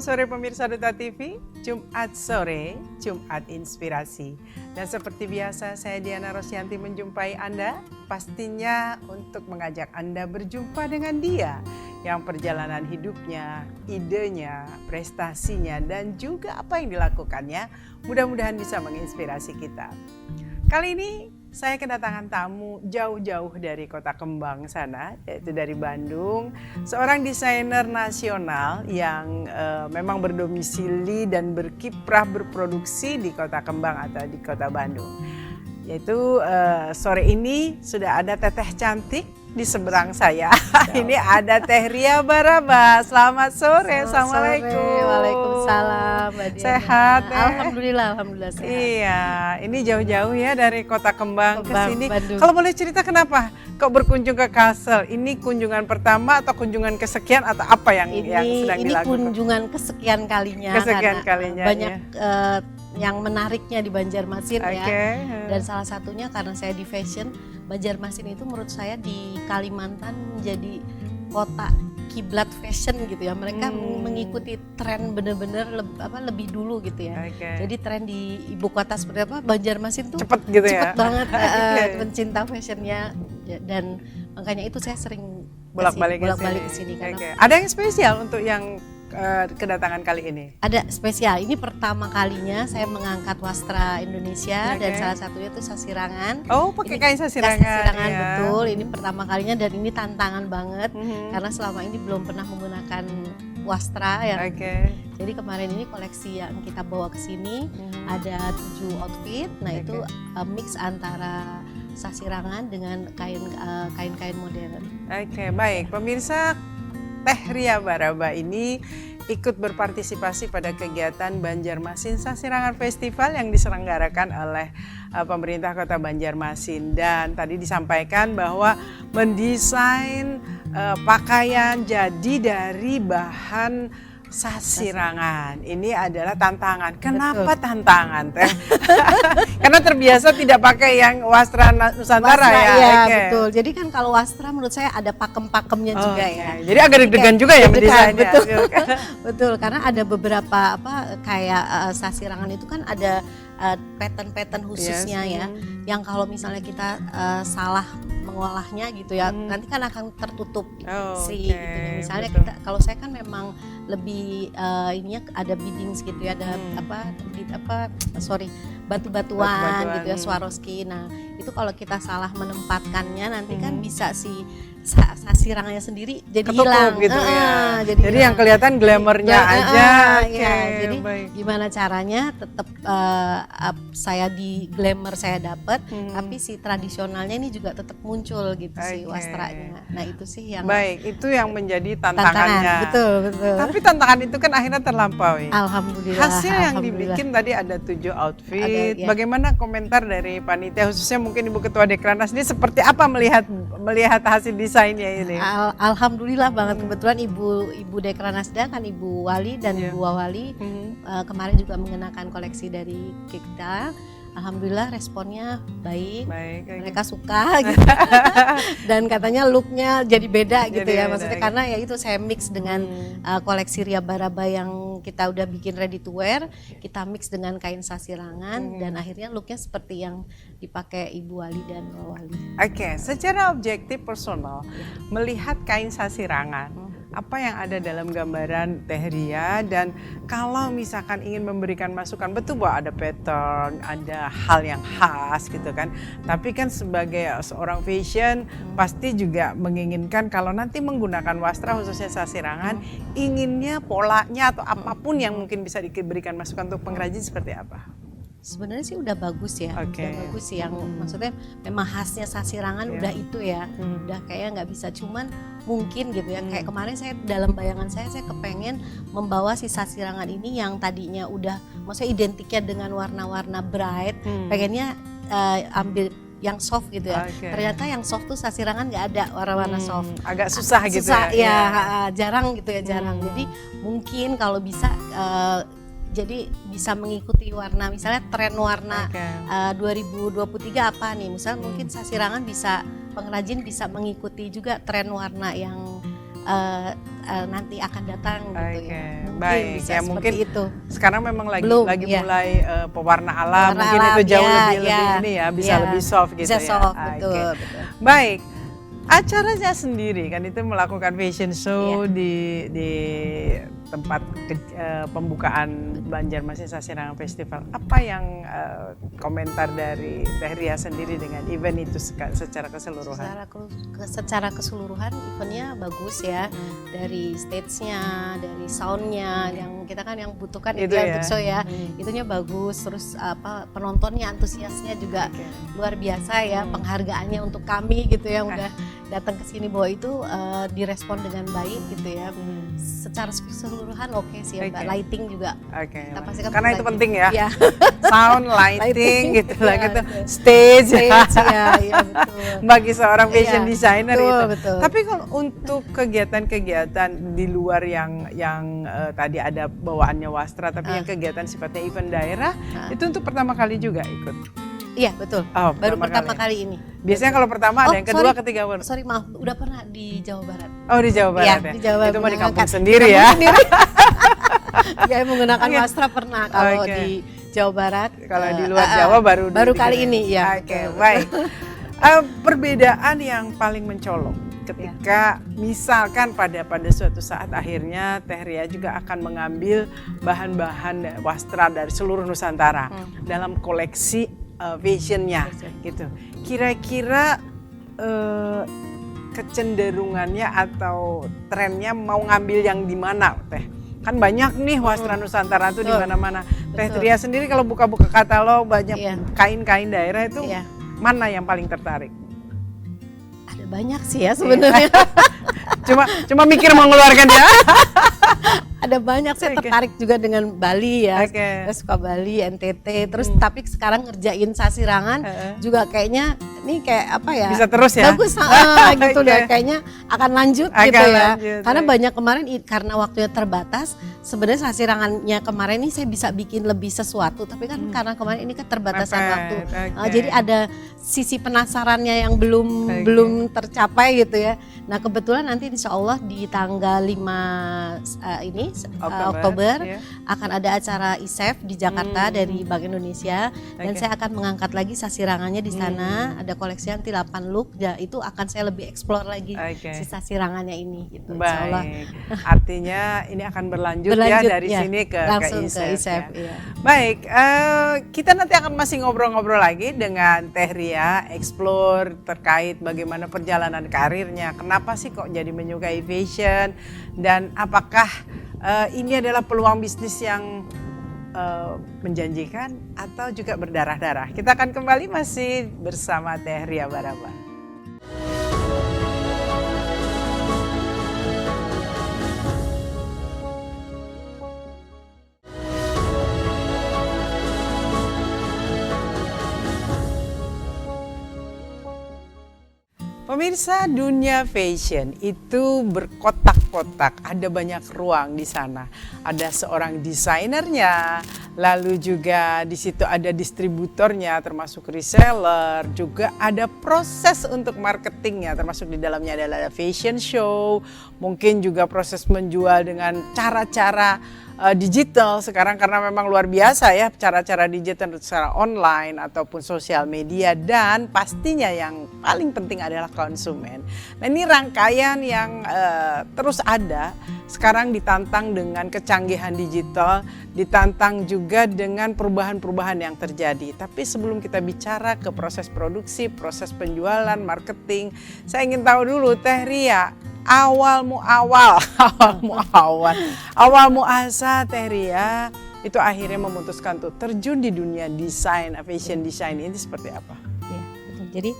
Selamat sore pemirsa Duta TV, Jumat sore, Jumat Inspirasi. Dan seperti biasa saya Diana Rosyanti menjumpai Anda, pastinya untuk mengajak Anda berjumpa dengan dia yang perjalanan hidupnya, idenya, prestasinya, dan juga apa yang dilakukannya mudah-mudahan bisa menginspirasi kita. Kali ini saya kedatangan tamu jauh-jauh dari Kota Kembang sana, yaitu dari Bandung. Seorang desainer nasional yang memang berdomisili dan berkiprah berproduksi di Kota Kembang atau di Kota Bandung. Yaitu sore ini sudah ada teteh cantik di seberang saya. Ini ada Teh Ria Baraba. Selamat sore. Assalamualaikum. Waalaikumsalam. Sehat ya? Alhamdulillah sehat. Iya, ini jauh-jauh ya dari Kota Kembang ke sini. Bandung. Kalau boleh cerita kenapa kok berkunjung ke Kalsel? Ini kunjungan pertama atau kunjungan kesekian atau apa yang sedang dilakukan? Ini kunjungan kesekian kalinya. Kesekian kalinya. Banyak yang menariknya di Banjarmasin ya. Dan salah satunya karena saya di fashion, Banjarmasin itu menurut saya di Kalimantan menjadi kota kiblat fashion gitu ya. Mereka mengikuti tren bener-bener lebih dulu gitu ya. Jadi tren di ibu kota seperti apa, Banjarmasin tuh cepet gitu ya. Cepet banget pencinta fashionnya, dan makanya itu saya sering bolak-balik ke sini. Ada yang spesial untuk yang kedatangan kali ini? Ada spesial. Ini pertama kalinya saya mengangkat wastra Indonesia dan salah satunya itu sasirangan. Oh, pakai kain sasirangan. Sasirangan ya. Betul. Ini pertama kalinya dan ini tantangan banget karena selama ini belum pernah menggunakan wastra ya. Jadi kemarin ini koleksi yang kita bawa ke sini ada 7 outfit. Nah, itu mix antara sasirangan dengan kain-kain modern. Baik. Pemirsa, Teh Ria Baraba ini ikut berpartisipasi pada kegiatan Banjarmasin Sasirangan Festival yang diselenggarakan oleh pemerintah Kota Banjarmasin. Dan tadi disampaikan bahwa mendesain pakaian jadi dari bahan sasirangan. Ini adalah tantangan. Kenapa tantangan, Teh? Karena terbiasa tidak pakai yang wastra Nusantara ya. Iya, betul. Jadi kan kalau wastra menurut saya ada pakem-pakemnya juga ya. Jadi agak deg-degan juga ya mendesainnya. Betul, karena ada beberapa kayak sasirangan itu kan ada pattern-pattern khususnya ya. Yang kalau misalnya kita salah mengolahnya gitu ya, nanti kan akan tertutup gitu. Misalnya kalau saya kan memang lebih ininya ada beadings gitu ya, ada batu-batuan gitu ya, Swarovski. Nah, itu kalau kita salah menempatkannya nanti kan bisa si sasirangannya sendiri jadi ketutup hilang gitu ya. Jadi yang kelihatan glamournya aja. Jadi gimana caranya tetap saya di glamour saya dapat, tapi si tradisionalnya ini juga tetap muncul gitu si wastranya. Nah, itu sih yang itu yang menjadi tantangannya. Betul. Tapi tantangan itu kan akhirnya terlampaui. Alhamdulillah. Hasil yang dibikin tadi ada 7 outfit. Bagaimana komentar dari panitia, khususnya mungkin Ibu Ketua Dekranasda ini seperti apa melihat hasil desainnya ini? Alhamdulillah banget, kebetulan Ibu Dekranasda kan Ibu Wali dan Bu Wali kemarin juga mengenakan koleksi dari kita. Alhamdulillah responnya baik. Mereka suka gitu. Dan katanya looknya jadi beda gitu ya, maksudnya karena ya itu saya mix dengan koleksi Ria Baraba yang kita udah bikin ready to wear, kita mix dengan kain sasirangan dan akhirnya looknya seperti yang dipakai Ibu Wali dan Wali. Secara objektif personal melihat kain sasirangan, apa yang ada dalam gambaran Teh Ria, dan kalau misalkan ingin memberikan masukan, betul bahwa ada pattern, ada hal yang khas gitu kan, tapi kan sebagai seorang fashion pasti juga menginginkan kalau nanti menggunakan wastra khususnya sasirangan, inginnya polanya atau apapun yang mungkin bisa diberikan masukan untuk pengrajin seperti apa? Sebenarnya sih udah bagus ya, udah bagus sih, yang maksudnya memang khasnya sasirangan udah itu ya, udah kayaknya nggak bisa, cuman mungkin gitu ya, kayak kemarin saya dalam bayangan saya kepengen membawa si sasirangan ini yang tadinya udah maksudnya identiknya dengan warna-warna bright, pengennya ambil yang soft gitu ya. Ternyata yang soft tuh sasirangan nggak ada warna-warna soft. Agak susah gitu ya. Jarang gitu ya, jarang. Jadi mungkin kalau bisa jadi bisa mengikuti warna, misalnya tren warna 2023 apa nih, misalnya mungkin sasirangan bisa, pengrajin bisa mengikuti juga tren warna yang nanti akan datang gitu ya. Mungkin Baik, bisa ya seperti mungkin itu. sekarang memang lagi Belum, mulai pewarna alam, Warna mungkin alam, itu jauh ya, lebih ini ya, bisa lebih soft gitu bisa ya. soft, Oke. betul, betul. Baik, acaranya sendiri kan itu melakukan fashion show Iya. di tempat pembukaan Banjarmasin Sasirangan Festival. Apa yang komentar dari Teh Ria sendiri dengan event itu secara keseluruhan? Secara keseluruhan eventnya bagus ya, dari stage-nya, dari sound-nya, yang kita kan yang butuhkan itu ya untuk show ya, itunya bagus. Terus penontonnya, antusiasnya juga luar biasa ya, penghargaannya untuk kami gitu ya, udah datang ke sini bahwa itu direspon dengan baik gitu ya. Secara keseluruhan oke sih ya, Mbak. Lighting juga. Kita pastikan Karena itu lighting. penting ya. Iya. Sound, lighting gitu lah Iya, gitu. betul. Stage ya, iya betul. bagi seorang fashion Iya, designer betul, itu. betul. Tapi kalau untuk kegiatan-kegiatan di luar yang tadi ada bawaannya Wastra, tapi yang kegiatan sifatnya event daerah, itu untuk pertama kali juga ikut. Iya betul. Oh, Baru pertama kali ini. Biasanya kalau pertama ada yang kedua, ketiga baru. Sorry maaf, udah pernah di Jawa Barat. Oh, di Jawa Barat Iya, ya. di Jawa Barat Itu mah di kampung menggunakan- sendiri di ya. kampung sendiri. Ya, menggunakan Oke. Wastra pernah kalau Oke. di Jawa Barat. Kalau di luar Jawa baru kali ini ya. Oke, betul. baik. Perbedaan yang paling mencolok ketika misalkan pada suatu saat akhirnya Teh Ria juga akan mengambil bahan-bahan wastra dari seluruh Nusantara dalam koleksi fashionnya gitu. Kira-kira kecenderungannya atau trennya mau ngambil yang di mana, Teh? Kan banyak nih wastra Nusantara tuh di mana-mana. Teh Ria sendiri kalau buka-buka katalog banyak kain-kain daerah itu mana yang paling tertarik? Ada banyak sih ya sebenarnya. Cuma mikir mengeluarkan ya. Ada banyak, saya tertarik juga dengan Bali ya. Oke. Saya suka Bali, NTT, terus tapi sekarang ngerjain Sasirangan juga kayaknya ini kayak apa ya? Bisa terus ya? Bagus gitu deh, kayaknya akan lanjut gitu ya. Karena banyak kemarin karena waktunya terbatas, sebenarnya Sasirangannya kemarin ini saya bisa bikin lebih sesuatu, tapi kan karena kemarin ini kan terbatasan waktu. Jadi ada sisi penasarannya yang belum tercapai gitu ya. Nah, kebetulan nanti insya Allah di tanggal 5 ini Oktober akan ada acara ISEF di Jakarta dari Bank Indonesia dan saya akan mengangkat lagi Sasirangannya di sana. Ada koleksi nanti 8 look ya, itu akan saya lebih explore lagi si Sasirangannya ini gitu. Baik. Artinya ini akan berlanjut ya dari sini ke ISEF. Ya. Baik, kita nanti akan masih ngobrol-ngobrol lagi dengan Teh Ria, explore terkait bagaimana perjalanan karirnya, kenapa sih kok jadi menyukai fashion, dan apakah ini adalah peluang bisnis yang menjanjikan atau juga berdarah-darah. Kita akan kembali masih bersama Teh Ria Baraba. Pemirsa, dunia fashion itu berkotak-kotak, ada banyak ruang di sana. Ada seorang desainernya, lalu juga di situ ada distributornya, termasuk reseller, juga ada proses untuk marketingnya, termasuk di dalamnya adalah fashion show, mungkin juga proses menjual dengan cara-cara digital sekarang karena memang luar biasa ya cara-cara digital secara online ataupun sosial media, dan pastinya yang paling penting adalah konsumen. Nah, ini rangkaian yang terus ada, sekarang ditantang dengan kecanggihan digital, ditantang juga dengan perubahan-perubahan yang terjadi. Tapi sebelum kita bicara ke proses produksi, proses penjualan, marketing, saya ingin tahu dulu Teh Ria, awalmu asa Teh Ria itu akhirnya memutuskan untuk terjun di dunia desain, fashion design ini seperti apa? Ya, betul. Jadi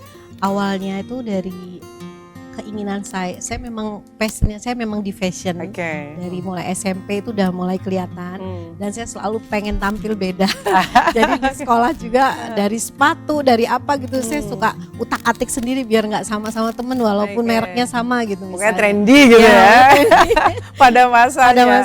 awalnya itu dari keinginan saya memang passionnya saya memang di fashion. Dari mulai SMP itu udah mulai kelihatan dan saya selalu pengen tampil beda. Jadi di sekolah juga dari sepatu, dari apa gitu saya suka utak-atik sendiri biar nggak sama-sama temen walaupun mereknya sama gitu. Pokoknya trendy gitu ya. Pada masanya.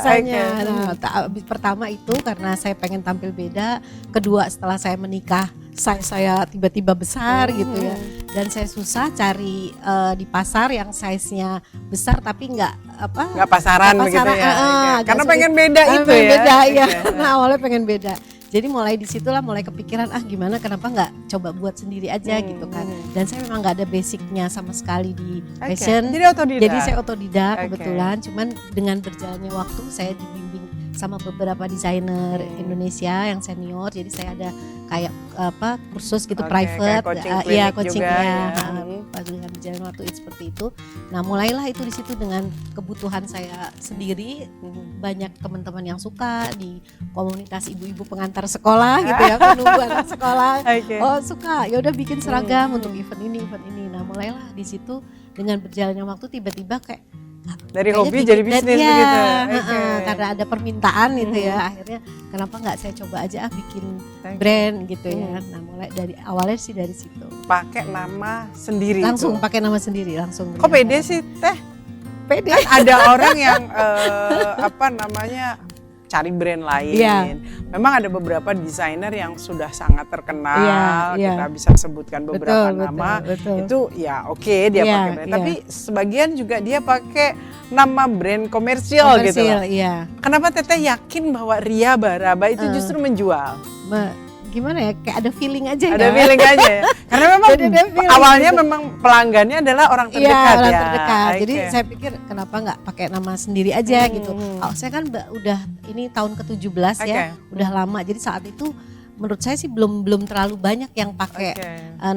Nah, pertama itu karena saya pengen tampil beda. Kedua setelah saya menikah saya tiba-tiba besar gitu ya. dan saya susah cari di pasar yang size-nya besar tapi nggak pasaran begitu ya. Karena sulit. pengen beda itu ya. Beda ya. Nah awalnya pengen beda. Jadi mulai disitulah mulai kepikiran gimana kenapa nggak coba buat sendiri aja gitu kan. Dan saya memang nggak ada basicnya sama sekali di fashion. Jadi otodidak. Jadi saya otodidak kebetulan. Cuman dengan berjalannya waktu saya dibimbing sama beberapa desainer Indonesia yang senior. Jadi saya ada kayak kursus gitu private, coaching ya. Dengan berjalan waktu seperti itu. Nah mulailah itu di situ dengan kebutuhan saya sendiri. Banyak teman-teman yang suka di komunitas ibu-ibu pengantar sekolah gitu ya, penunggu anak sekolah. Oh suka, ya udah bikin seragam untuk event ini. Nah mulailah di situ dengan berjalannya waktu tiba-tiba kayak dari hobi jadi bisnis begitu. Karena ada permintaan gitu ya, akhirnya kenapa nggak saya coba aja bikin brand gitu ya. Nah mulai dari awalnya sih dari situ. Pakai nama sendiri. Langsung pakai nama sendiri langsung. Kok pede sih Teh? Pede. Kan ada orang yang cari brand lain. Memang ada beberapa desainer yang sudah sangat terkenal. Kita bisa sebutkan beberapa nama. Itu ya oke, dia pakai brand. Tapi sebagian juga dia pakai nama brand komersial gitu loh. Kenapa Teteh yakin bahwa Ria Baraba itu justru menjual? Gimana ya, kayak ada feeling aja ada feeling aja ya. Karena memang awalnya gitu. Memang pelanggannya adalah orang terdekat orang terdekat. Jadi saya pikir kenapa nggak pakai nama sendiri aja gitu. Saya kan udah ini tahun ke-17 ya, udah lama. Jadi saat itu menurut saya sih belum terlalu banyak yang pakai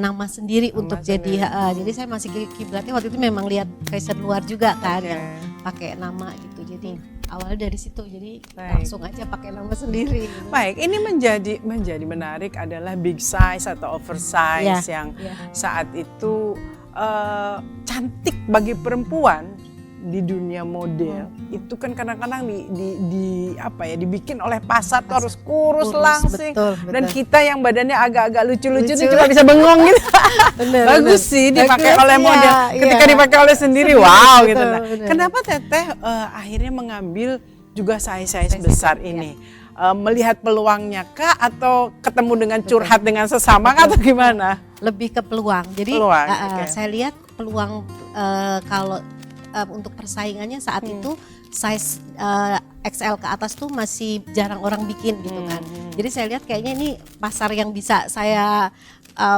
nama sendiri untuk jadi saya masih kiblatnya waktu itu memang lihat fashion luar juga kan yang pakai nama gitu. Jadi awalnya dari situ, jadi langsung aja pakai nama sendiri. Baik, ini menjadi menarik adalah big size atau oversize yang saat itu cantik bagi perempuan di dunia model. Itu kan kadang-kadang dibikin oleh pasar tuh harus kurus langsing. Betul. Dan kita yang badannya agak-agak lucu-lucu tuh cuma bisa bengong gitu. Bagus sih dipakai oleh model. Ketika dipakai oleh sendiri, wow gitu. Nah, kenapa Teteh akhirnya mengambil juga size besar ini? Melihat peluangnya kah atau ketemu dengan curhat dengan sesama kah atau gimana? Lebih ke peluang. Jadi saya lihat peluang kalau untuk persaingannya saat itu size XL ke atas tuh masih jarang orang bikin gitu kan. Jadi saya lihat kayaknya ini pasar yang bisa saya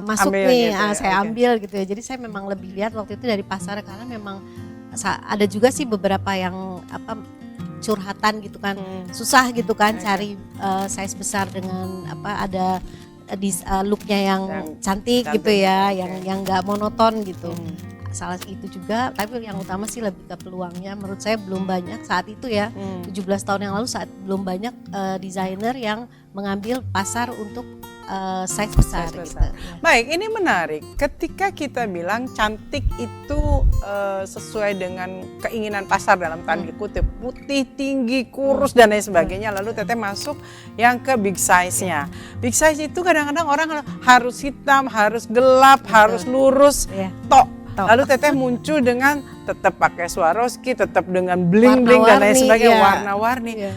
masuk nih, saya ambil gitu ya. Jadi saya memang lebih lihat waktu itu dari pasar karena memang ada juga sih beberapa yang curhatan gitu kan, susah gitu kan cari size besar dengan ada looknya yang cantik gitu ya, yang nggak monoton gitu. Salah itu juga, tapi yang utama sih lebih ke peluangnya. Menurut saya belum banyak saat itu ya, 17 tahun yang lalu belum banyak desainer yang mengambil pasar untuk size besar. Gitu. Baik, ini menarik. Ketika kita bilang cantik itu sesuai dengan keinginan pasar dalam tanda kutip, putih, tinggi, kurus dan lain sebagainya. Lalu Teteh masuk yang ke big size-nya. Big size itu kadang-kadang orang harus hitam, harus gelap, harus lurus, tok. Lalu Teteh muncul dengan tetap pakai Swarovski, tetap dengan bling-bling dan lain sebagainya, warna-warni.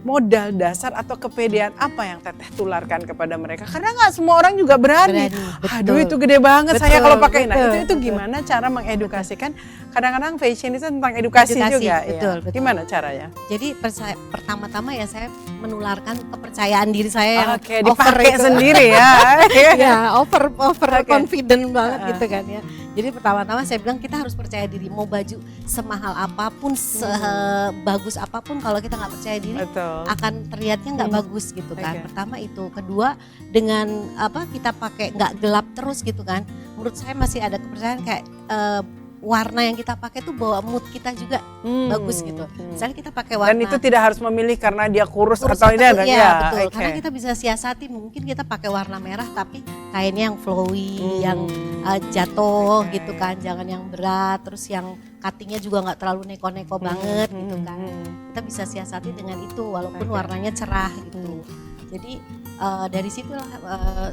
Modal dasar atau kepedean apa yang Teteh tularkan kepada mereka? Karena nggak semua orang juga berani. Aduh itu gede banget saya kalau pakai. Nah itu gimana cara mengedukasikan? Kadang-kadang fashion itu tentang edukasi juga. Betul. Gimana caranya? Jadi pertama-tama ya saya menularkan kepercayaan diri saya yang dipakai sendiri ya. over confident banget gitu kan ya. Jadi pertama-tama saya bilang kita harus percaya diri. Mau baju semahal apapun, sebagus apapun, kalau kita nggak percaya diri akan terlihatnya nggak bagus gitu kan. Pertama itu, kedua dengan kita pakai nggak gelap terus gitu kan. Menurut saya masih ada kepercayaan kayak warna yang kita pakai tuh bawa mood kita juga bagus gitu. Misalnya kita pakai warna. Dan itu tidak harus memilih karena dia kurus atau tidak. Betul. Karena kita bisa siasati, mungkin kita pakai warna merah tapi kainnya yang flowy, yang jatuh gitu kan, jangan yang berat, terus yang cuttingnya juga nggak terlalu neko-neko banget gitu kan. Kita bisa siasati dengan itu walaupun warnanya cerah gitu. Jadi dari situlah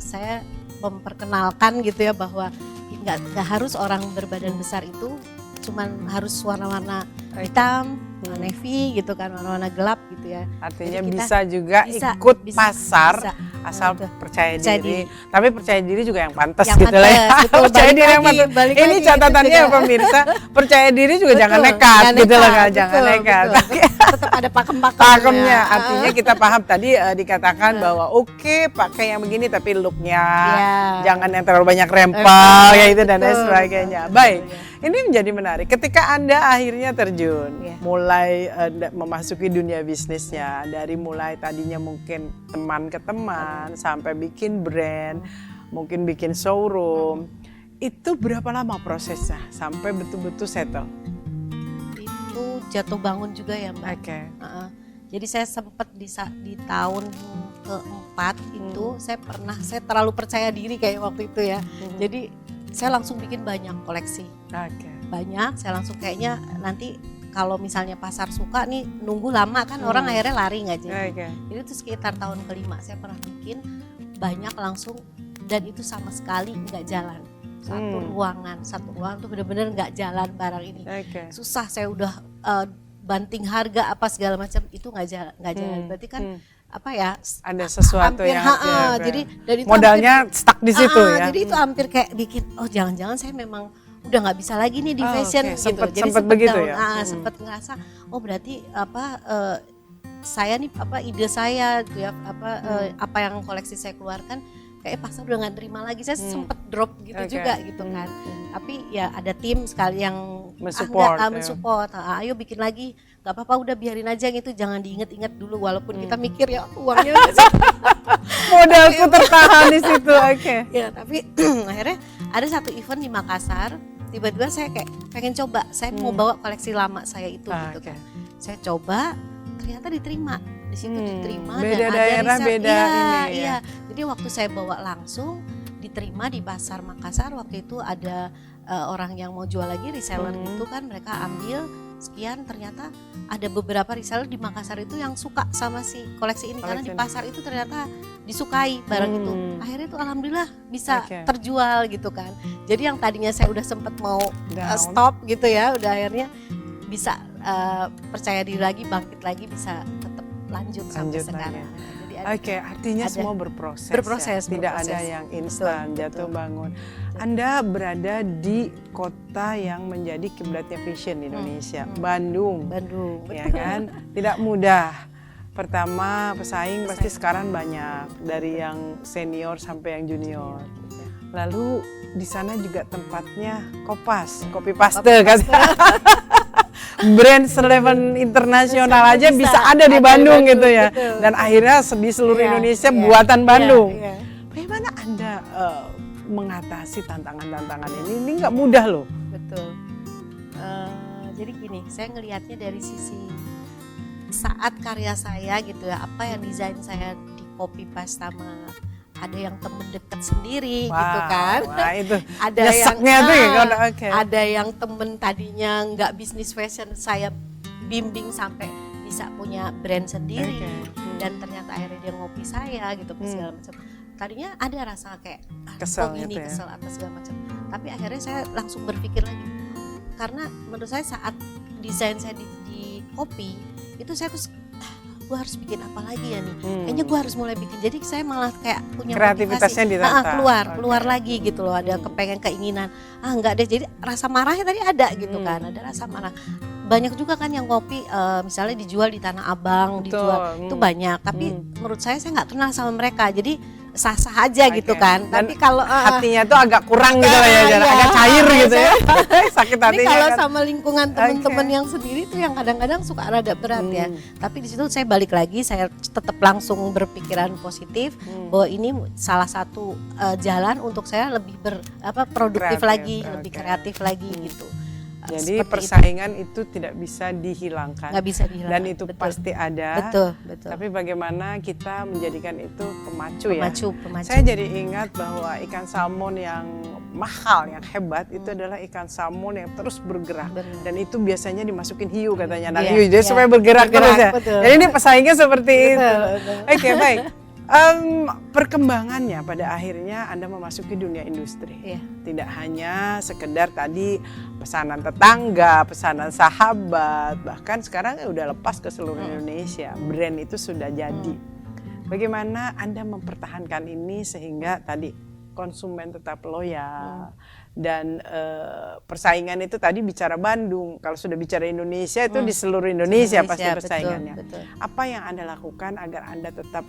saya memperkenalkan gitu ya bahwa nggak harus orang berbadan besar itu cuman harus warna-warna hitam, navy gitu kan, warna-warna gelap gitu ya. Artinya bisa juga ikut pasar asal Betul. percaya Percaya diri. Tapi percaya diri juga yang pantas Yang gitu lah ya. pantas, betul. Percaya Balik diri yang lagi, pantas. balik Ini lagi, catatannya itu ya juga. pemirsa, percaya diri juga Betul, jangan nekat jangan gitu loh, nekat, jangan betul, nekat. betul. Tetap ada pakemnya. Pakemnya, artinya kita paham tadi dikatakan bahwa oke, pakai yang begini tapi looknya Iya. jangan yang terlalu banyak rempah ya itu dan lain Betul, sebagainya. betul, Baik, betul, ya. ini menjadi menarik. Ketika Anda akhirnya terjun, Iya. mulai memasuki dunia bisnisnya, dari mulai tadinya mungkin teman ke teman sampai bikin brand, mungkin bikin showroom, itu berapa lama prosesnya sampai betul-betul settle? Itu jatuh bangun juga ya Mbak. Oke. Jadi saya sempat di tahun keempat itu saya terlalu percaya diri kayak waktu itu ya. Jadi saya langsung bikin banyak koleksi. Oke. Banyak, saya langsung kayaknya nanti kalau misalnya pasar suka nih nunggu lama kan orang akhirnya lari nggak jadi. Oke. Jadi itu sekitar tahun kelima saya pernah bikin banyak langsung dan itu sama sekali nggak jalan. Satu ruangan tuh bener-bener nggak jalan barang ini. Oke. Susah, saya udah banting harga apa segala macam itu nggak jalan. Berarti kan apa ya? Ada sesuatu hampir, yang jadi dan itu modalnya stuck di situ ya. Jadi itu hampir kayak bikin jangan-jangan saya memang udah nggak bisa lagi nih di fashion oke. gitu. Jadi Sempet begitu down. ya? Sempet ngerasa berarti saya nih ide saya gitu ya apa yang koleksi saya keluarkan kayak pasar udah nggak terima lagi. Saya sempet drop gitu juga gitu kan. Tapi ya ada tim sekali yang mensupport. Ayo bikin lagi, nggak apa-apa udah biarin aja gitu, jangan diinget-inget dulu walaupun kita mikir ya uangnya Modalku tertahan di situ. Oke. ya tapi akhirnya ada satu event di Makassar, tiba-tiba saya kayak pengen coba, saya mau bawa koleksi lama saya itu gitu kan. Saya coba, ternyata diterima di situ diterima Beda dan daerah, ada riset. beda ini ya. Iya. Jadi waktu saya bawa langsung diterima di pasar Makassar, waktu itu ada orang yang mau jual lagi reseller gitu kan, mereka ambil sekian, ternyata ada beberapa reseller di Makassar itu yang suka sama si koleksi ini karena di pasar itu ternyata disukai barang itu. Akhirnya tuh alhamdulillah bisa terjual gitu kan. Jadi yang tadinya saya udah sempet mau stop gitu ya, udah akhirnya bisa percaya diri lagi, bangkit lagi, bisa tetap lanjut sampai sekarang. Oke, artinya semua berproses. Tidak ada yang instan, jatuh bangun. Anda berada di kota yang menjadi kiblatnya fashion di Indonesia, Bandung. Ya kan? Tidak mudah. Pertama, pesaing pasti sekarang banyak, dari yang senior sampai yang junior. Lalu di sana juga tempatnya kopi paste kan. Brand selevel internasional aja bisa ada di Bandung gitu ya. Dan akhirnya di seluruh Indonesia buatan Bandung. Bagaimana Anda mengatasi tantangan-tantangan ini? Ini nggak mudah loh. Betul. Jadi gini, saya ngelihatnya dari sisi saat karya saya gitu ya, apa yang desain saya di copy paste sama ada yang temen deket sendiri gitu kan. Wah, itu ada yang tuh ya, ada yang temen tadinya nggak bisnis fashion, saya bimbing sampai bisa punya brand sendiri. Dan ternyata akhirnya dia ngopi saya gitu segala macam. Tadinya ada rasa kayak kesel ini gitu ya. kesel atau segala macam. Tapi akhirnya saya langsung berpikir lagi, karena menurut saya saat desain saya di kopi itu saya tuh gue harus bikin apa lagi ya nih, kayaknya gue harus mulai bikin. Jadi saya malah kayak punya kreativitasnya ditata. keluar lagi gitu loh, ada keinginan enggak deh. Jadi rasa marahnya tadi ada gitu kan, ada rasa marah. Banyak juga kan yang kopi misalnya dijual di Tanah Abang, dijual itu banyak, tapi menurut saya nggak kenal sama mereka, jadi sah-sah aja gitu kan. Dan tapi kalau hatinya tuh agak kurang gitu lah ya, agak cair gitu ya. Sakit hatinya. Ini kalau kan. sama lingkungan teman-teman yang sendiri tuh yang kadang-kadang suka rada berat ya. Tapi di situ saya balik lagi, saya tetap langsung berpikiran positif bahwa ini salah satu jalan untuk saya lebih produktif lagi, lebih kreatif lagi gitu. Jadi persaingan itu tidak bisa dihilangkan. Nggak bisa dihilangkan. Dan itu pasti ada. Betul. Tapi bagaimana kita menjadikan itu pemacu ya. Pemacu. Saya jadi ingat bahwa ikan salmon yang mahal, yang hebat itu adalah ikan salmon yang terus bergerak. Dan itu biasanya dimasukin hiu katanya. Nah, hiu jadi supaya bergerak terus ya. Betul. Jadi ini pesaingnya seperti itu. Betul. Oke, baik. Perkembangannya pada akhirnya Anda memasuki dunia industri. Tidak hanya sekedar tadi pesanan tetangga, pesanan sahabat, bahkan sekarang udah lepas ke seluruh Indonesia. Brand itu sudah jadi. Bagaimana Anda mempertahankan ini sehingga tadi konsumen tetap loyal dan persaingan itu tadi bicara Bandung, kalau sudah bicara Indonesia itu di seluruh Indonesia pasti persaingannya. Betul. Apa yang Anda lakukan agar Anda tetap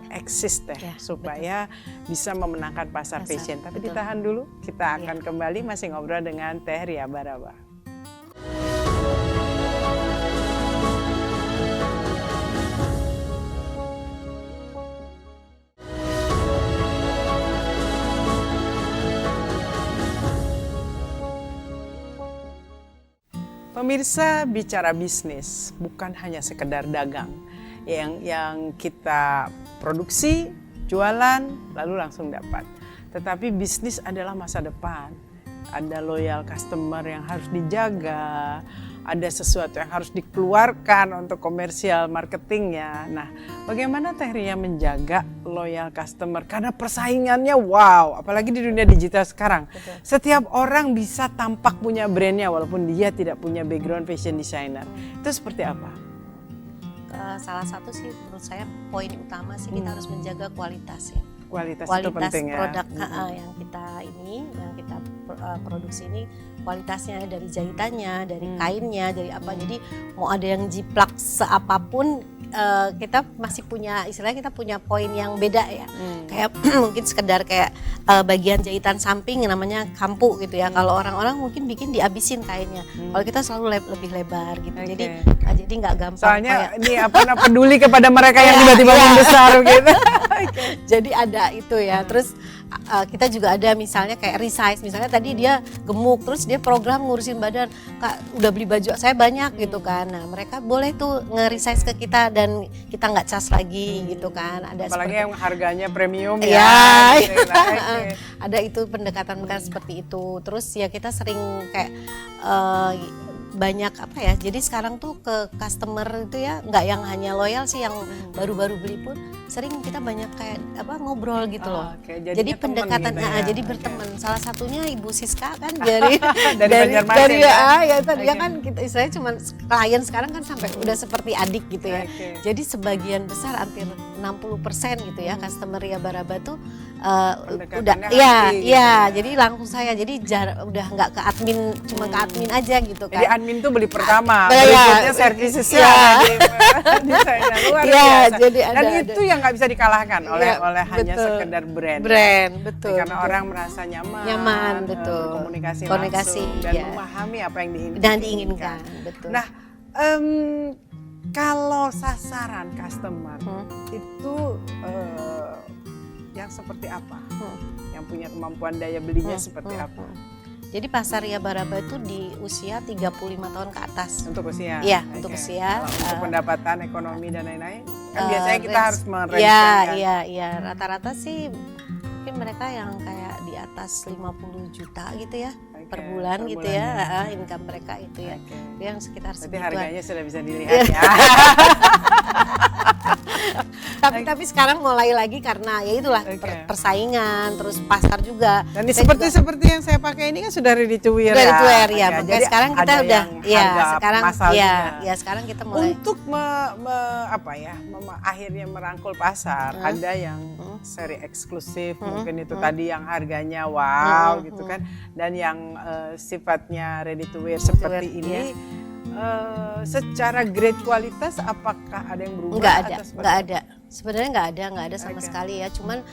eksis supaya bisa memenangkan pasar fashion? Tapi ditahan dulu, kita akan kembali masih ngobrol dengan Teh Ria Baraba. Pemirsa, bicara bisnis bukan hanya sekedar dagang yang kita produksi, jualan, lalu langsung dapat. Tetapi bisnis adalah masa depan. Ada loyal customer yang harus dijaga, ada sesuatu yang harus dikeluarkan untuk komersial marketingnya. Nah, bagaimana Teh Ria menjaga loyal customer? Karena persaingannya wow, apalagi di dunia digital sekarang. Betul. Setiap orang bisa tampak punya brandnya walaupun dia tidak punya background fashion designer. Itu seperti apa? Salah satu sih menurut saya poin utama sih kita harus menjaga kualitas ya. Kualitas itu penting ya. Produk yang kita produksi ini kualitasnya dari jahitannya, dari kainnya, dari apa. Jadi mau ada yang jiplak seapapun kita masih punya istilahnya kita punya poin yang beda ya. Kayak mungkin sekedar kayak bagian jahitan samping namanya kampu gitu ya. Kalau orang-orang mungkin bikin dihabisin kainnya. Kalau kita selalu lebih lebar gitu. Jadi nggak gampang. Soalnya ini peduli kepada mereka yang tiba-tiba membesar gitu. Jadi ada itu ya. Terus kita juga ada misalnya kayak resize, misalnya tadi dia gemuk terus dia program ngurusin badan, Kak udah beli baju saya banyak gitu kan. Nah mereka boleh tuh nge-resize ke kita dan kita nggak cas lagi gitu kan. Ada apalagi yang harganya premium ya. Gitu. Ada itu pendekatan seperti itu. Terus ya kita sering kayak banyak apa ya, jadi sekarang tuh ke customer itu ya nggak yang hanya loyal sih, yang baru-baru beli pun sering kita banyak kayak ngobrol gitu loh. Jadi pendekatan gitu ya. Jadi berteman. Salah satunya Ibu Siska kan dari Banjarmasin ya tadi kan kita istilahnya cuma klien, sekarang kan sampai udah seperti adik gitu ya. Jadi sebagian besar hampir 60% gitu ya customer Ria Baraba tuh udah jadi langsung saya udah nggak ke admin, cuma ke admin aja gitu kan. Jadi admin tuh beli pertama, berikutnya servisnya di saya luar biasa. Jadi dan itu yang nggak bisa dikalahkan oleh hanya sekedar brand. Betul. Karena orang merasa nyaman, betul. Komunikasi langsung dan memahami apa yang diinginkan. Betul. Nah, kalau sasaran customer itu yang seperti apa? Yang punya kemampuan daya belinya seperti apa? Jadi pasar Ria Baraba itu di usia 35 tahun ke atas. Untuk usia? Iya, untuk usia. Untuk pendapatan, ekonomi dan lain-lain? Kan biasanya kita harus merencanakan. Iya. Rata-rata sih mungkin mereka yang kayak di atas 50 juta gitu ya. Per bulan gitu ya, income mereka itu ya. Yang sekitar segituan. Berarti harganya sudah bisa dilihat ya. Tapi sekarang mulai lagi karena ya itulah persaingan, terus pasar juga. Dan seperti yang saya pakai ini kan sudah ready to wear. Ready to wear ya. Jadi sekarang kita udah sekarang kita mulai untuk akhirnya merangkul pasar. Ada yang seri eksklusif, mungkin itu tadi yang harganya wow gitu kan, dan yang sifatnya ready to wear seperti ini. Secara grade kualitas apakah ada yang berubah? Nggak ada. Sebenarnya nggak ada sama sekali ya. Cuman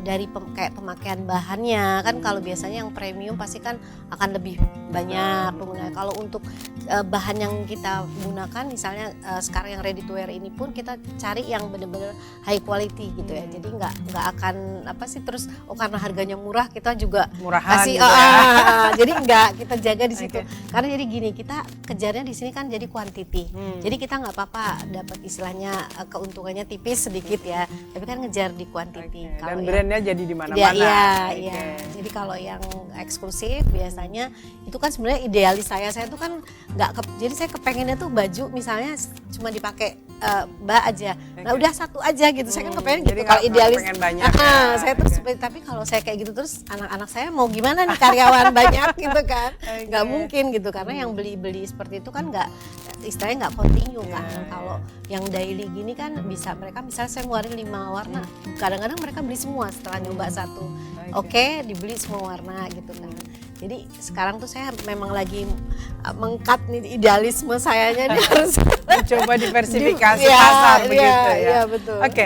dari kayak pemakaian bahannya kan, kalau biasanya yang premium pasti kan akan lebih banyak penggunaan. Kalau untuk bahan yang kita gunakan misalnya sekarang yang ready to wear ini pun kita cari yang benar-benar high quality gitu ya. Jadi nggak akan terus karena harganya murah kita juga murahan kasih gitu jadi nggak, kita jaga di situ. Karena jadi gini, kita kejarnya di sini kan jadi quantity. Jadi kita nggak apa-apa dapat istilahnya keuntungannya tipis sedikit ya, tapi kan ngejar di quantity. Dan brandnya jadi di mana-mana. Iya. Jadi kalau yang eksklusif biasanya itu kan sebenarnya idealis saya tuh kan jadi saya kepengennya tuh baju misalnya cuma dipakai Mbak aja. Nah udah satu aja gitu. Saya kan kepengen gitu. Kalau idealis banyak. Saya terus tapi kalau saya kayak gitu terus anak-anak saya mau gimana nih karyawan banyak gitu kan. Nggak mungkin gitu, karena yang beli-beli seperti itu kan nggak istilahnya nggak continue Iya, kan. iya. Kalau yang daily gini kan bisa mereka misalnya saya ngeluarin 5 warna, kadang-kadang mereka beli semua setelah nyoba satu. Oke, dibeli semua warna gitu kan. Jadi sekarang tuh saya memang lagi mengkat nih idealisme sayanya nih harus Coba diversifikasi Iya, pasar begitu ya. Iya, betul. Oke,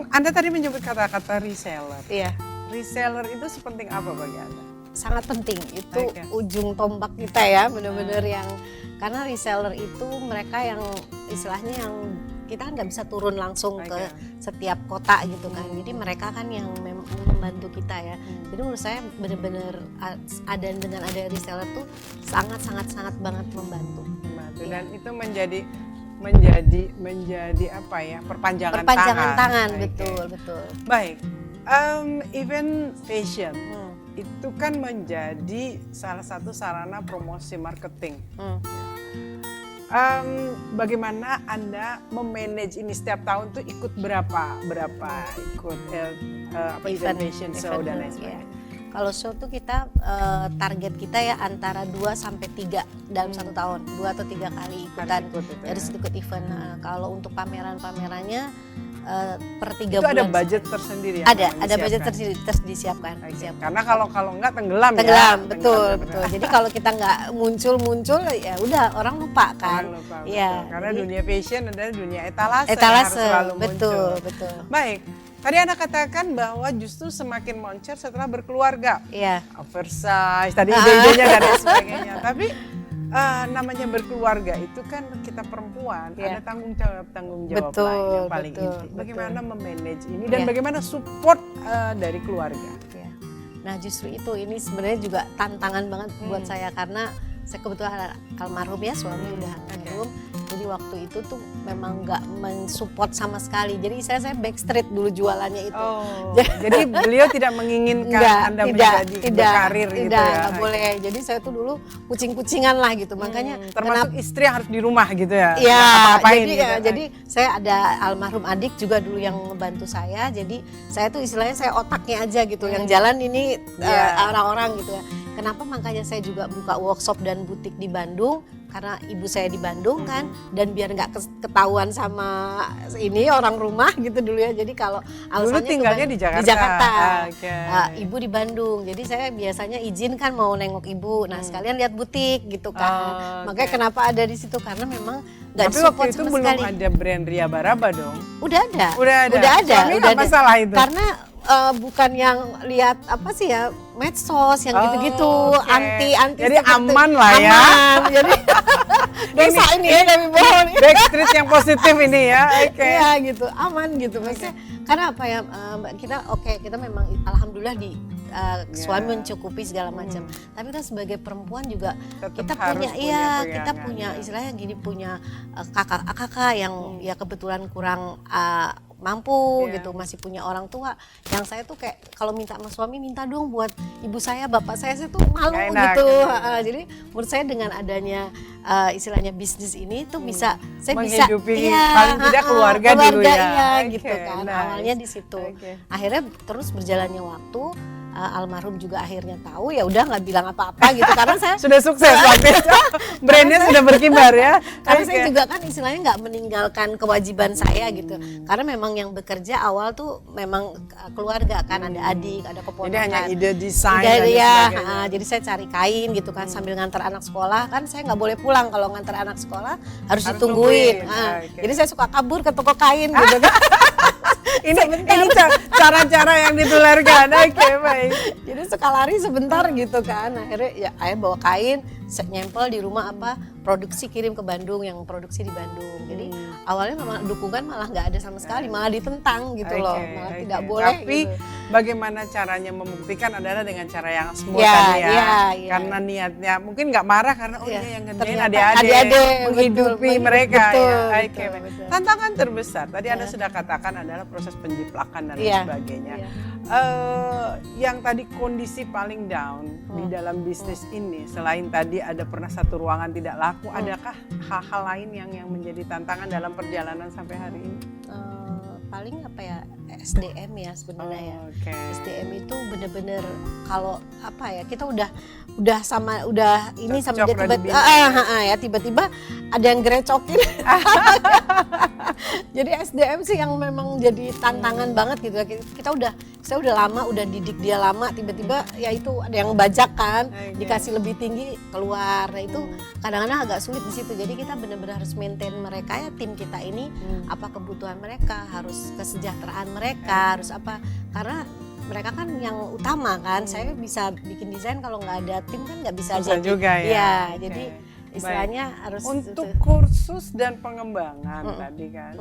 Anda tadi menyebut kata-kata reseller. Iya, Reseller itu sepenting apa bagi Anda? sangat penting. Itu Oke. ujung tombak kita ya, benar-benar yang karena reseller itu mereka yang istilahnya yang kita kan nggak bisa turun langsung ke Oke. setiap kota gitu kan. Jadi mereka kan yang membantu kita ya. Jadi menurut saya benar-benar ada dengan ada reseller tuh sangat banget membantu. Dan itu menjadi apa ya, perpanjangan Tangan, Oke. betul. Baik, event fashion Hmm, itu kan menjadi salah satu sarana promosi marketing. hmm. Bagaimana Anda memanage ini setiap tahun tuh ikut berapa ikut event fashion show dan lain Iya. sebagainya. Kalau show tuh kita target kita ya antara 2 sampai 3 dalam satu tahun, 2 atau 3 kali ikutan Harus ikut itu dari ya. ikut event. Nah, kalau untuk pamerannya per 3 Itu bulan. ada budget tersendiri ya? Ada budget disiapkan. Karena kalau enggak tenggelam ya. Tenggelam, betul. Tenggelam. Jadi kalau kita nggak muncul ya udah orang lupa kan. Orang lupa, Iya, betul. Karena jadi- dunia fashion adalah dunia etalase, yang harus selalu muncul. betul. Baik, tadi Anda katakan bahwa justru semakin moncer setelah berkeluarga. Iya. Oversize, tadi ide-idenya dan lain sebagainya. Tapi namanya berkeluarga itu kan kita perempuan, Iya. ada tanggung jawab Betul, lain yang paling betul, inti. betul. Bagaimana memanage ini dan Iya. bagaimana support dari keluarga? Ya. Nah justru itu ini sebenarnya juga tantangan banget buat saya karena saya kebetulan almarhum ya suami udah almarhum. Jadi waktu itu tuh memang nggak mensupport sama sekali. Jadi saya backstreet dulu jualannya itu. Oh, jadi beliau tidak menginginkan Anda menjadi berkarir gitu ya? Nggak boleh. Jadi saya tuh dulu kucing-kucingan lah gitu. Makanya Termasuk istri yang harus di rumah gitu ya? Iya, Apa-apain jadi gitu. jadi saya ada almarhum adik juga dulu yang ngebantu saya. Jadi saya tuh istilahnya saya otaknya aja gitu. Yang jalan ini Iya. orang-orang gitu ya. Kenapa makanya saya juga buka workshop dan butik di Bandung? Karena ibu saya di Bandung kan, dan biar nggak ketahuan sama ini orang rumah gitu dulu ya. Jadi kalau Dulu tinggalnya di Jakarta. Di Jakarta. Oke. Ibu di Bandung. Jadi saya biasanya izin kan mau nengok ibu. Nah sekalian lihat butik gitu kan. Oh, Makanya oke. kenapa ada di situ karena memang nggak Tapi disupport waktu itu sama belum sekali. ada brand Ria Baraba dong? Udah ada. Udah ada. Suami udah nggak ada. masalah itu? Karena bukan yang lihat apa sih ya medsos yang gitu-gitu oke. anti Jadi seperti- aman lah ya. Aman. Jadi dosa ini ya dari bohong. Backstreet yang positif ini ya. Oke. Iya gitu, aman gitu. Maksudnya karena apa ya Mbak, kita memang alhamdulillah di suami mencukupi segala macam. Tapi kan sebagai perempuan juga Tetap kita harus punya kita pegangan, punya ya. istilahnya gini punya kakak yang ya kebetulan kurang mampu Iya. gitu, masih punya orang tua. Yang saya tuh kayak kalau minta sama suami minta dong buat ibu saya, bapak saya tuh malu Nggak enak, gitu. gitu. Jadi menurut saya dengan adanya istilahnya bisnis ini tuh bisa saya Menghidupi bisa paling tidak keluarga dulu ya. iya, Oke, gitu kan. nice. Awalnya di situ. Oke. Akhirnya terus berjalannya waktu almarhum juga akhirnya tahu, ya udah nggak bilang apa-apa gitu karena saya Sudah sukses waktu itu. Brandnya sudah berkibar ya. karena Oke. saya juga kan istilahnya nggak meninggalkan kewajiban saya gitu, karena memang yang bekerja awal tuh memang keluarga kan, ada adik, ada keponakan. Jadi hanya ide desain Ide, dan ya, sebagainya. jadi saya cari kain gitu kan sambil ngantar anak sekolah, kan saya nggak boleh pulang kalau ngantar anak sekolah harus nungguin. ditungguin. Oke. Jadi saya suka kabur ke toko kain gitu kan. ini cara-cara yang ditularkan. Oke, baik. Jadi suka lari sebentar gitu kan. Akhirnya ya ayah bawa kain, nyempel di rumah apa produksi kirim ke Bandung, yang produksi di Bandung. Jadi awalnya memang dukungan malah nggak ada sama sekali, malah ditentang gitu loh, Oke, malah oke. tidak boleh. Tapi gitu. bagaimana caranya membuktikan adalah dengan cara yang smooth Ya, tadi ya. ya. Karena niatnya mungkin nggak marah karena Ya, ini yang ngerjain ternyata adik-adik, adik-adik, menghidupi betul, mereka betul, ya. betul, Oke, baik. betul. Tantangan terbesar tadi Anda sudah katakan adalah proses penjiplakan dan lain Iya, sebagainya. iya. Yang tadi kondisi paling down di dalam bisnis ini, selain tadi ada pernah satu ruangan tidak laku, adakah hal-hal lain yang menjadi tantangan dalam perjalanan sampai hari ini? Paling apa ya SDM ya sebenarnya ya. Oke. SDM itu bener-bener kalau apa ya, kita udah ini sama dia Cocok ya tiba-tiba ada yang grecokin. Jadi SDM sih yang memang jadi tantangan banget gitu ya. Saya udah lama, udah didik dia lama, tiba-tiba ya itu ada yang bajak kan, dikasih lebih tinggi keluar. Nah itu kadang-kadang agak sulit di situ. Jadi kita benar-benar harus maintain mereka ya, tim kita ini apa kebutuhan mereka, harus kesejahteraan mereka, harus apa, karena mereka kan yang utama kan. Saya bisa bikin desain, kalau nggak ada tim kan nggak bisa Susah jadi. juga ya. Iya, Oke. jadi istilahnya harus Untuk kursus dan pengembangan tadi kan,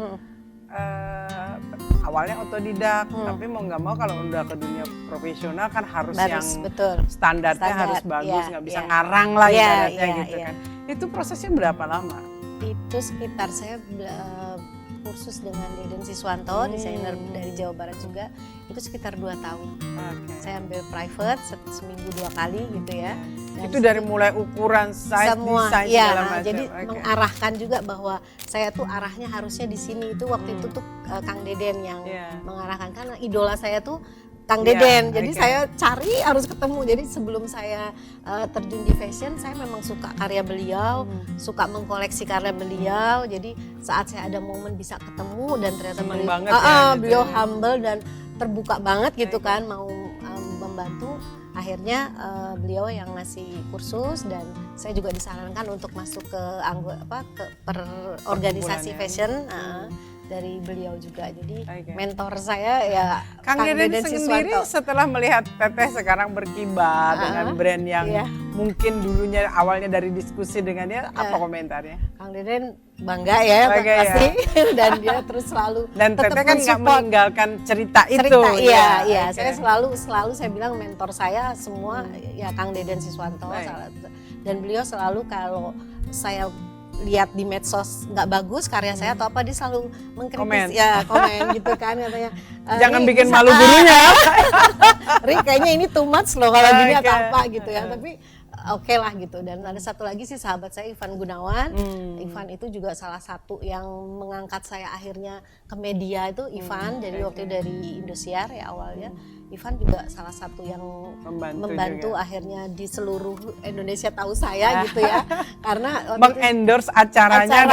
awalnya otodidak, tapi mau nggak mau kalau udah ke dunia profesional kan harus yang betul. standarnya Standar, harus bagus, iya, nggak bisa iya. ngarang lah Iya, ibaratnya iya, gitu iya. kan. Itu prosesnya berapa lama? Itu sekitar saya kursus dengan Deden Siswanto, desainer dari Jawa Barat juga, itu sekitar 2 tahun. Oke. Saya ambil private seminggu 2 kali gitu ya. Dan Itu dari mulai ukuran, size, semua desain ya, segala macam. jadi Oke. mengarahkan juga bahwa saya tuh arahnya harusnya di sini. Itu waktu itu tuh Kang Deden yang mengarahkan, karena idola saya tuh Kang Deden. Jadi saya cari harus ketemu. Jadi sebelum saya terjun di fashion, saya memang suka karya beliau, suka mengkoleksi karya beliau. Jadi saat saya ada momen bisa ketemu dan ternyata Seneng beliau, banget ya, gitu beliau ya. humble dan terbuka banget gitu kan, mau membantu. Akhirnya beliau yang ngasih kursus, dan saya juga disarankan untuk masuk ke organisasi fashion dari beliau juga. Jadi mentor saya ya Kang Deden sendiri setelah melihat Teteh sekarang berkibar dengan brand yang mungkin dulunya awalnya dari diskusi dengan dia, apa komentarnya? Kang Deden bangga ya, pasti dan dia terus selalu dan Teteh kan nggak meninggalkan cerita itu. Iya. Saya selalu saya bilang mentor saya semua ya Kang Deden Siswanto. Dan beliau selalu kalau saya lihat di medsos nggak bagus karya saya atau apa, dia selalu mengkritis, komen gitu kan, katanya jangan bikin malu gurunya. Ri, kayaknya ini too much loh kalau gini atau apa gitu ya, tapi oke lah gitu. Dan ada satu lagi sih sahabat saya, Ivan Gunawan. Ivan itu juga salah satu yang mengangkat saya akhirnya ke media, itu Ivan dari waktu dari Indosiar ya awalnya. Ivan juga salah satu yang membantu akhirnya di seluruh Indonesia tahu saya gitu ya, karena mengendorse acaranya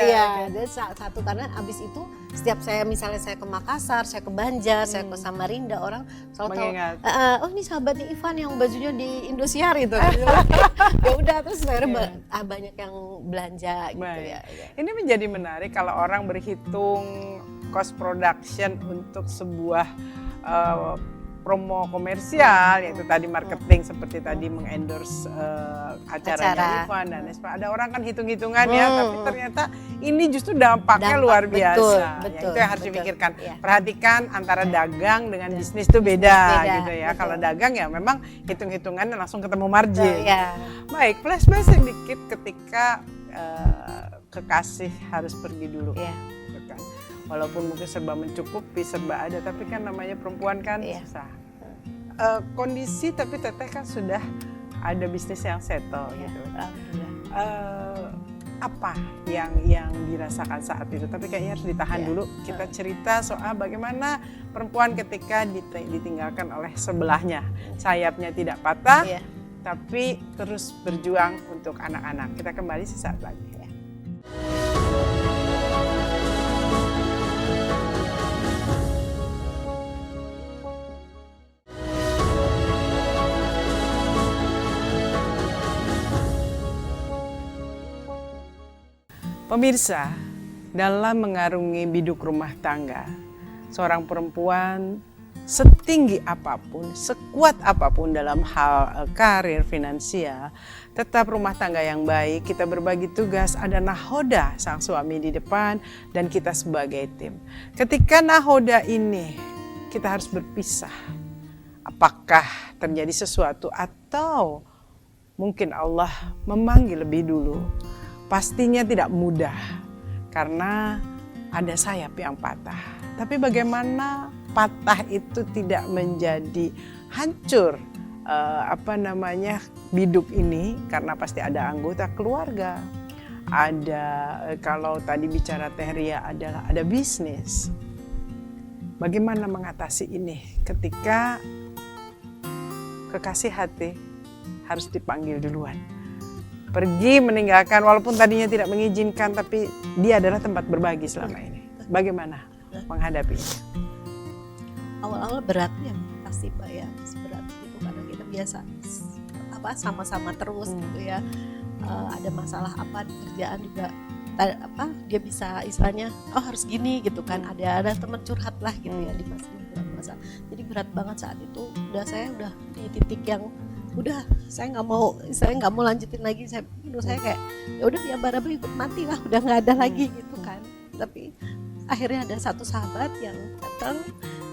ya, dia satu, karena abis itu setiap saya misalnya saya ke Makassar, saya ke Banjar, saya ke Samarinda, orang selalu tahu, oh ini sahabatnya Ivan yang bajunya di Indosiar itu. Ya udah, terus akhirnya banyak yang belanja gitu ya. Ini menjadi menarik kalau orang berhitung cost production untuk sebuah promo komersial, yaitu tadi marketing seperti tadi mengendorse acaranya Ivan dan ada orang kan hitung-hitungan ya, tapi ternyata ini justru dampaknya luar biasa. Betul, itu yang harus dipikirkan. Perhatikan antara dagang dengan bisnis itu beda gitu ya. Kalau dagang ya memang hitung-hitungan dan langsung ketemu margin. Baik, flashback sedikit ketika kekasih harus pergi dulu. Walaupun mungkin serba mencukupi, serba ada, tapi kan namanya perempuan kan susah. Kondisi tapi Teteh kan sudah ada bisnis yang settle gitu. Apa yang dirasakan saat itu? Tapi kayaknya harus ditahan dulu. Kita cerita soal bagaimana perempuan ketika ditinggalkan oleh sebelahnya. Sayapnya tidak patah, tapi terus berjuang untuk anak-anak. Kita kembali sesaat lagi. Pemirsa, dalam mengarungi biduk rumah tangga, seorang perempuan setinggi apapun, sekuat apapun dalam hal karir finansial, tetap rumah tangga yang baik, kita berbagi tugas, ada nahoda sang suami di depan dan kita sebagai tim. Ketika nahoda ini kita harus berpisah, apakah terjadi sesuatu atau mungkin Allah memanggil lebih dulu? Pastinya tidak mudah karena ada sayap yang patah. Tapi bagaimana patah itu tidak menjadi hancur biduk ini, karena pasti ada anggota keluarga. Ada kalau tadi bicara Teh Ria adalah ada bisnis. bagaimana mengatasi ini ketika kekasih hati harus dipanggil duluan. Pergi meninggalkan, walaupun tadinya tidak mengizinkan, tapi dia adalah tempat berbagi selama ini. Bagaimana menghadapinya? Awal-awal berat ya, pasti Pak ya, berat gitu karena kita biasa sama-sama terus gitu ya. Ada masalah apa di kerjaan juga dia bisa istilahnya harus gini gitu kan, ada teman curhat lah gitu ya di masa. Jadi berat banget saat itu, saya udah di titik yang saya nggak mau lanjutin lagi. Menurut saya kayak ya udah ya bara-bara ikut mati lah, udah nggak ada lagi gitu kan. Tapi akhirnya ada satu sahabat yang datang,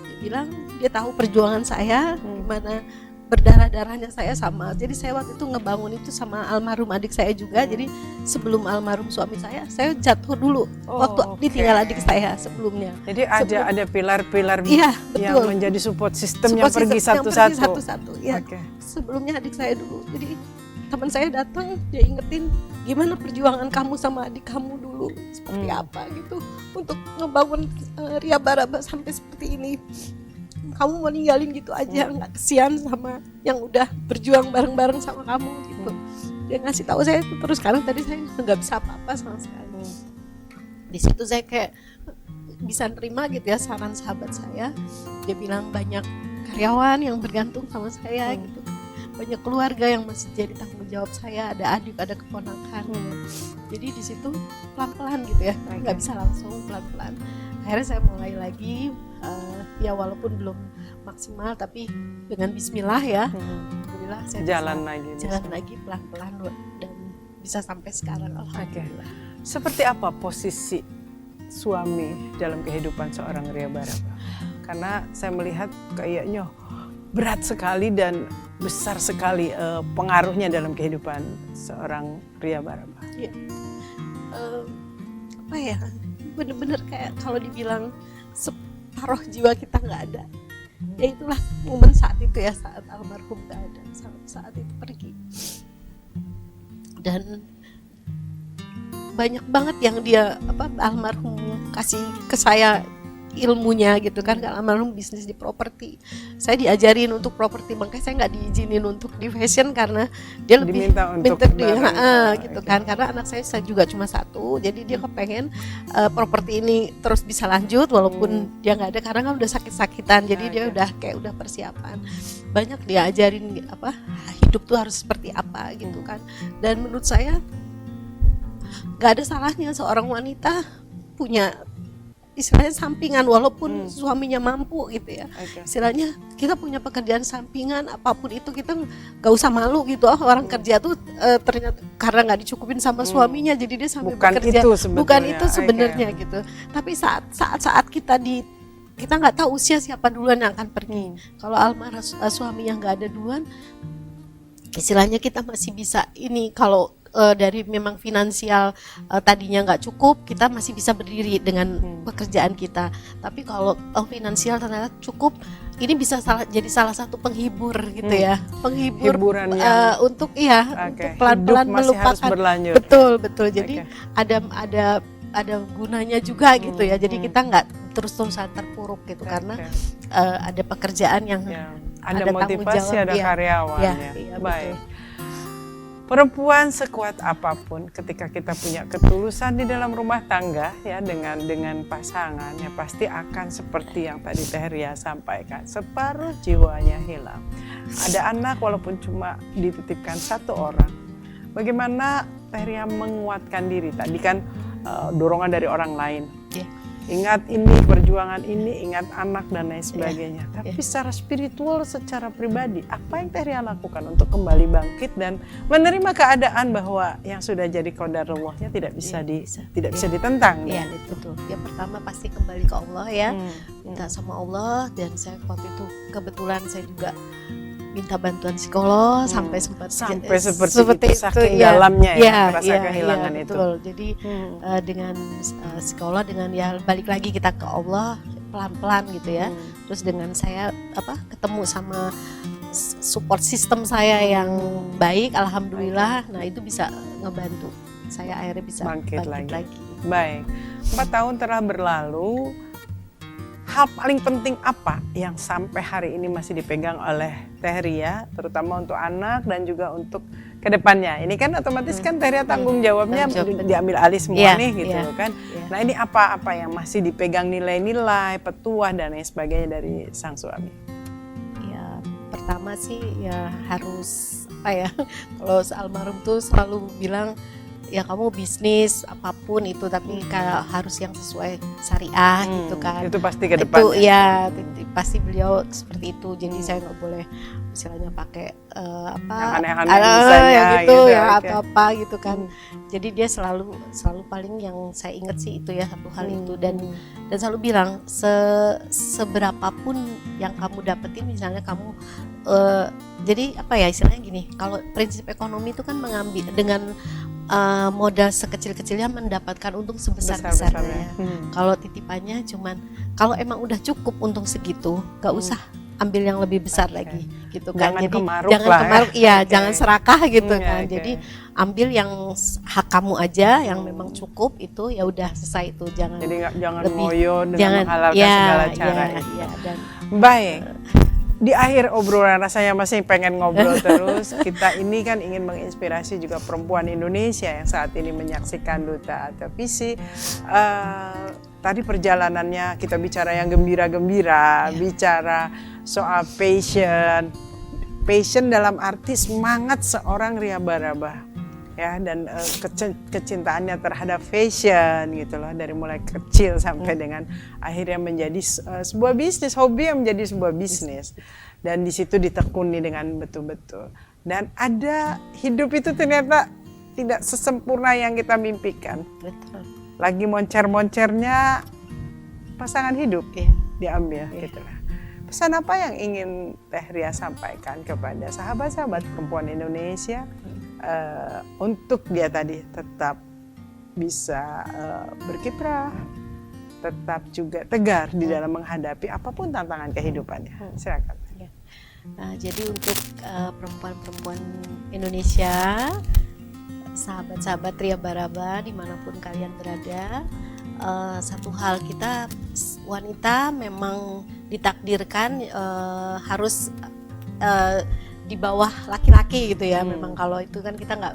dia bilang dia tahu perjuangan saya, gimana berdarah-darahnya saya sama. Jadi saya waktu itu ngebangun itu sama almarhum adik saya juga. Jadi sebelum almarhum suami saya jatuh dulu waktu ditinggal adik saya sebelumnya. Jadi ada pilar-pilar yang menjadi support system yang pergi satu-satu. Ya. Sebelumnya adik saya dulu. Jadi teman saya datang, dia ingetin gimana perjuangan kamu sama adik kamu dulu seperti apa gitu untuk ngebangun Ria Baraba sampai seperti ini. Kamu mau ninggalin gitu aja, nggak kesian sama yang udah berjuang bareng-bareng sama kamu gitu. Dia ngasih tahu saya itu terus, karena tadi saya nggak bisa apa-apa sama sekali. Di situ saya kayak bisa nerima gitu ya saran sahabat saya. Dia bilang banyak karyawan yang bergantung sama saya gitu, banyak keluarga yang masih jadi tanggung jawab saya, ada adik, ada keponakan. Jadi di situ pelan-pelan gitu ya, nggak bisa langsung, pelan-pelan. Akhirnya saya mulai lagi, ya walaupun belum maksimal tapi dengan bismillah ya, alhamdulillah saya jalan lagi pelan-pelan dan bisa sampai sekarang, alhamdulillah. Seperti apa posisi suami dalam kehidupan seorang Ria Baraba? Karena saya melihat kayaknya berat sekali dan besar sekali pengaruhnya dalam kehidupan seorang Ria Baraba. Ya. Apa ya, bener-bener kayak kalau dibilang separuh jiwa kita nggak ada. Ya itulah momen saat itu ya, saat almarhum nggak ada, saat itu pergi. Dan banyak banget yang dia almarhum kasih ke saya ilmunya gitu kan. Almarhum bisnis di properti, saya diajarin untuk properti, makanya saya nggak diizinin untuk di fashion karena dia lebih minta dia gitu kan, karena anak saya juga cuma satu, jadi dia kepengen properti ini terus bisa lanjut walaupun dia nggak ada, karena kan udah sakit-sakitan, jadi dia udah persiapan. Banyak dia ajarin hidup tuh harus seperti apa gitu kan. Dan menurut saya nggak ada salahnya seorang wanita punya istilahnya sampingan walaupun suaminya mampu gitu ya. Istilahnya kita punya pekerjaan sampingan apapun itu, kita nggak usah malu gitu. Orang kerja tuh ternyata karena nggak dicukupin sama suaminya jadi dia sambil bekerja. Bukan itu sebenarnya gitu. Tapi saat kita nggak tahu usia siapa duluan yang akan pergi. Kalau almarhum suaminya nggak ada duluan, istilahnya kita masih bisa ini, kalau dari memang finansial tadinya nggak cukup, kita masih bisa berdiri dengan pekerjaan kita. Tapi kalau finansial ternyata cukup, ini bisa jadi salah satu penghibur gitu ya, hiburan untuk untuk pelan-pelan melupakan. Betul. Jadi ada gunanya juga gitu ya. Jadi kita nggak terus-terusan terpuruk gitu, karena ada pekerjaan yang ada tanggung jawab, motivasi, ada karyawan. Iya, baik. Perempuan sekuat apapun, ketika kita punya ketulusan di dalam rumah tangga ya, dengan pasangan ya, pasti akan seperti yang tadi Teh Ria sampaikan, separuh jiwanya hilang. Ada anak walaupun cuma dititipkan satu orang, bagaimana Teh Ria menguatkan diri? Tadi kan dorongan dari orang lain, ingat ini, perjuangan ini, ingat anak dan lain sebagainya. Tapi secara spiritual, secara pribadi, apa yang Teh Ria lakukan untuk kembali bangkit dan menerima keadaan bahwa yang sudah jadi qadarullah-nya tidak bisa ditentang? Iya, betul. Yang pertama pasti kembali ke Allah ya, minta sama Allah. Dan saya waktu itu kebetulan saya juga minta bantuan psikolog sampai seperti itu, saking dalamnya rasa kehilangan itu. Betul. Jadi dengan psikolog, dengan balik lagi kita ke Allah pelan-pelan gitu ya. Terus dengan saya ketemu sama support system saya yang baik, alhamdulillah. Nah itu bisa ngebantu saya akhirnya bisa bangkit lagi. Baik, 4 tahun telah berlalu. hal paling penting apa yang sampai hari ini masih dipegang oleh Teh Ria, terutama untuk anak dan juga untuk kedepannya? Ini kan otomatis kan Teh Ria tanggung jawabnya diambil alih semua nih gitu kan. Nah ini apa yang masih dipegang, nilai-nilai, petuah dan lain sebagainya dari sang suami? Ya pertama sih ya harus kalau almarhum tuh selalu bilang ya kamu bisnis apapun itu tapi kayak harus yang sesuai syariah gitu kan. Itu pasti ke depannya. Itu ya pasti beliau seperti itu. Jadi saya nggak boleh istilahnya pakai yang aneh-aneh misalnya gitu ya okay. atau apa gitu kan. Jadi dia selalu paling yang saya ingat sih itu ya satu hal itu dan selalu bilang seberapapun yang kamu dapetin misalnya kamu jadi istilahnya gini, kalau prinsip ekonomi itu kan mengambil dengan modal sekecil-kecilnya mendapatkan untung sebesar-besarnya. Kalau titipannya cuman kalau emang udah cukup untung segitu, gak usah ambil yang lebih besar lagi gitu kan. Jangan jadi kemaruk jangan serakah gitu kan. Jadi ambil yang hak kamu aja yang memang cukup itu ya udah selesai itu. Jangan lebih, ngoyo dengan menghalalkan segala cara. Dan baik. Di akhir obrolan rasanya masih pengen ngobrol terus. Kita ini kan ingin menginspirasi juga perempuan Indonesia yang saat ini menyaksikan Duta Televisi. Tadi perjalanannya kita bicara yang gembira-gembira, bicara soal passion dalam arti semangat seorang Ria Baraba. Ya, dan kecintaannya terhadap fashion gitu loh, dari mulai kecil sampai dengan akhirnya menjadi sebuah bisnis, hobi yang menjadi sebuah bisnis, dan di situ ditekuni dengan betul-betul. Dan ada hidup itu ternyata tidak sesempurna yang kita mimpikan. betul. Lagi moncer-moncernya pasangan hidup diambil gitu lah. Pesan apa yang ingin Teh Ria sampaikan kepada sahabat-sahabat perempuan Indonesia untuk dia tadi tetap bisa berkiprah, tetap juga tegar di dalam menghadapi apapun tantangan kehidupannya? Silakan. Nah, jadi untuk perempuan-perempuan Indonesia, sahabat-sahabat Ria Baraba dimanapun kalian berada, satu hal, kita wanita memang ditakdirkan harus di bawah laki-laki gitu ya. Memang kalau itu kan kita nggak,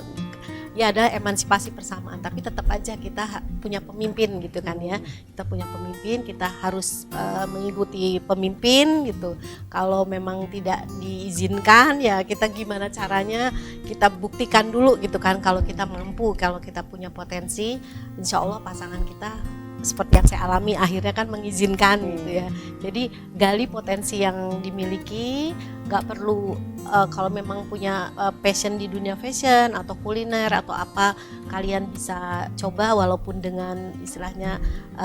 ya ada emansipasi persamaan, tapi tetap aja kita punya pemimpin gitu kan ya. Kita punya pemimpin, kita harus mengikuti pemimpin gitu. Kalau memang tidak diizinkan ya kita gimana caranya, kita buktikan dulu gitu kan. Kalau kita mampu, kalau kita punya potensi, insya Allah pasangan kita seperti yang saya alami akhirnya kan mengizinkan gitu ya. Jadi gali potensi yang dimiliki, nggak perlu kalau memang punya passion di dunia fashion atau kuliner atau apa, kalian bisa coba walaupun dengan istilahnya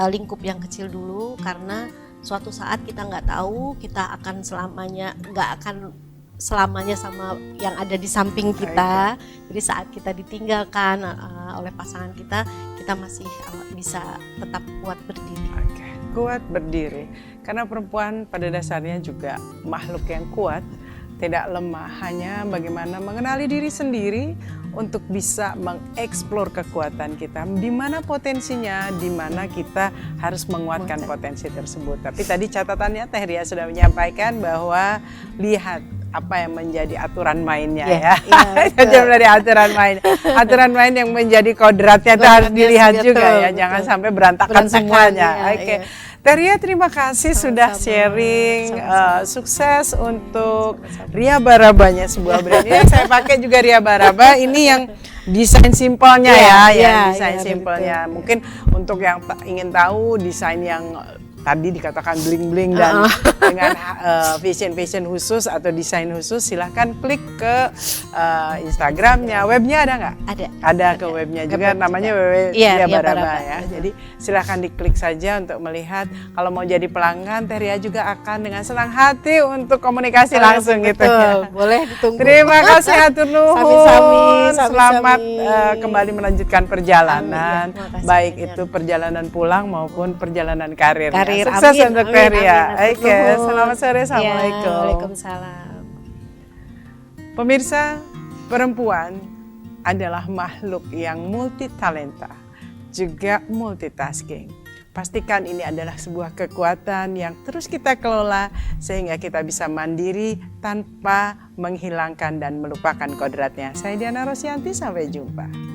lingkup yang kecil dulu, karena suatu saat kita nggak tahu kita akan selamanya sama yang ada di samping kita. Jadi saat kita ditinggalkan oleh pasangan kita masih bisa tetap kuat berdiri. Kuat berdiri, karena perempuan pada dasarnya juga makhluk yang kuat, tidak lemah, hanya bagaimana mengenali diri sendiri untuk bisa mengeksplor kekuatan kita, di mana potensinya, di mana kita harus menguatkan potensi tersebut. Tapi tadi catatannya Teh Ria sudah menyampaikan bahwa lihat apa yang menjadi aturan mainnya dari aturan main yang menjadi kodratnya itu harus dilihat juga ya, jangan sampai berantakan semuanya. Teh Ria, terima kasih sudah sharing, sukses untuk Ria Barabanya, sebuah brand ini yang saya pakai juga Ria Baraba, ini yang desain simpelnya desain simpelnya. Mungkin untuk yang ingin tahu desain yang tadi dikatakan bling-bling dan dengan fashion khusus atau desain khusus, silahkan klik ke Instagramnya. Webnya ada nggak? Ada ke webnya juga, namanya www.riabaraba ya. Jadi silahkan diklik saja untuk melihat. Kalau mau jadi pelanggan, Teh Ria juga akan dengan senang hati untuk komunikasi langsung gitu ya. Boleh ditunggu. Terima kasih hatur nuhun. Selamat kembali melanjutkan perjalanan, baik itu perjalanan pulang maupun perjalanan karir. Sukses untuk Teh Ria. Oke, selamat sore. Assalamualaikum. Waalaikumsalam. Pemirsa, perempuan adalah makhluk yang multi talenta, juga multitasking. Pastikan ini adalah sebuah kekuatan yang terus kita kelola sehingga kita bisa mandiri tanpa menghilangkan dan melupakan kodratnya. Saya Diana Rosianti, sampai jumpa.